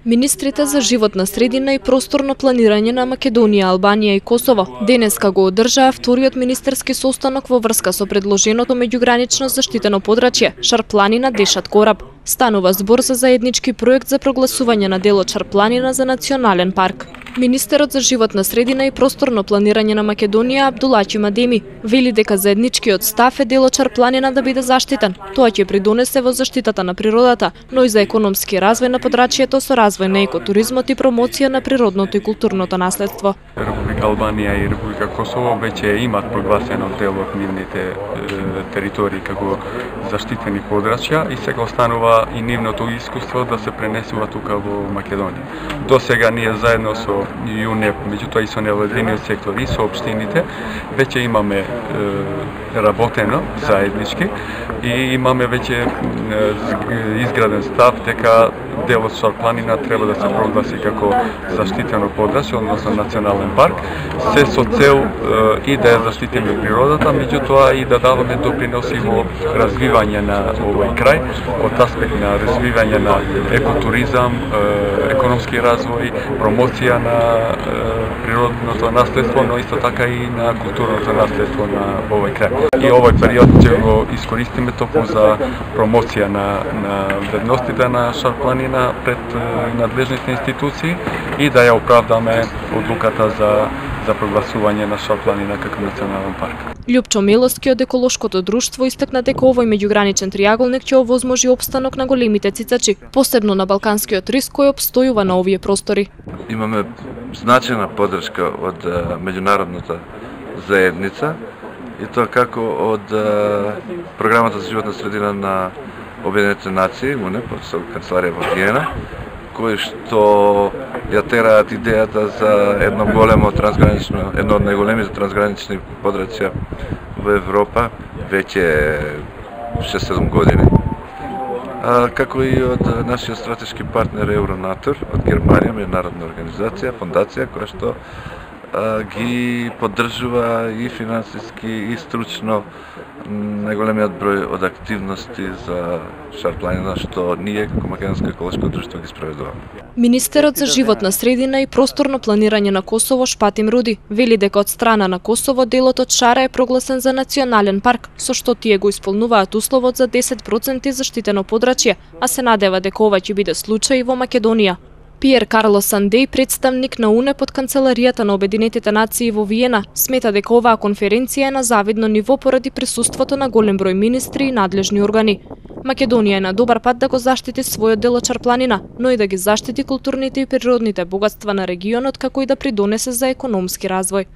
Министрите за животна средина и просторно планирање на Македонија, Албанија и Косово денеска го одржаа вториот министерски состанок во врска со предложеното меѓугранично заштитено подрачје Шар-планина Дешат кораб. Станува збор за заеднички проект за прогласување на делот Шар-планина за национален парк. Министерот за животна средина и просторно планирање на Македонија Абдулачи Мадеми вели дека заедничкиот став е делот Шар-планина да биде заштитен. Тоа ќе придонесе во заштитата на природата, но и за економски развој на подрачјето со развој на екотуризмот и промоција на природното и културното наследство. Република Албанија и Република Косово веќе имат прогласено дел од нивните територии како заштитени подрачја и сега останува и нивното искуство да се пренесува тука во Македонија. До сега ние заедно со ЮНЕП, меѓутоа и со невладиниот сектор и со општините, веќе имаме работено заеднички и имаме веќе изграден став дека делот Шар-планина треба да се прогласи како заштитено подрачје, односно национален парк, се со цел и да ја заштитиме природата, меѓутоа и да даваме доприноси во развивање на овој крај, од аспект на развивање на екотуризам, економски развој, промоција на природното наследство, но исто така и на културното наследство на овој крај. И овој период ќе го искористиме токму за промоција на вредностите на Шар-планина пред надлежните институции и да ја оправдаме одлуката за прогласување на Шар-планина како национален парк. Љупчо Мелоски од еколошкото друштво истакна дека овој меѓуграничен триаголник ќе овозможи опстанок на големите цицачи, посебно на балканскиот рис кој опстојува на овие простори. Имаме значајна поддршка од меѓународната заедница и тоа како од програмата за животна средина на Обединетите нации, УНЕП, со канцеларија во Виена, кои што ја тераат идејата за едно од најголемите трансгранични подрачја во Европа веќе 6-7 години. Како и од нашиот стратешки партнер Евронатур од Германија, меѓународна организација, фондација која што ги поддржува и финансиски и стручно најголемиот број од активности за Шар-планина што ние како Македонско еколошко друштво ги спроведуваме. Министерот за животна средина и просторно планирање на Косово Шпатим Руди вели дека од страна на Косово делот од Шара е прогласен за национален парк, со што тие го исполнуваат условот за 10% заштитено подрачје, а се надева дека ова ќе биде случај и во Македонија. Пиер Карлос Сандеј, представник на УНЕП од канцеларијата на Обединетите нации во Виена, смета дека оваа конференција е на завидно ниво поради присуството на голем број министри и надлежни органи. Македонија е на добар пат да го заштити својот дел од Шар-планина, но и да ги заштити културните и природните богатства на регионот како и да придонесе за економски развој.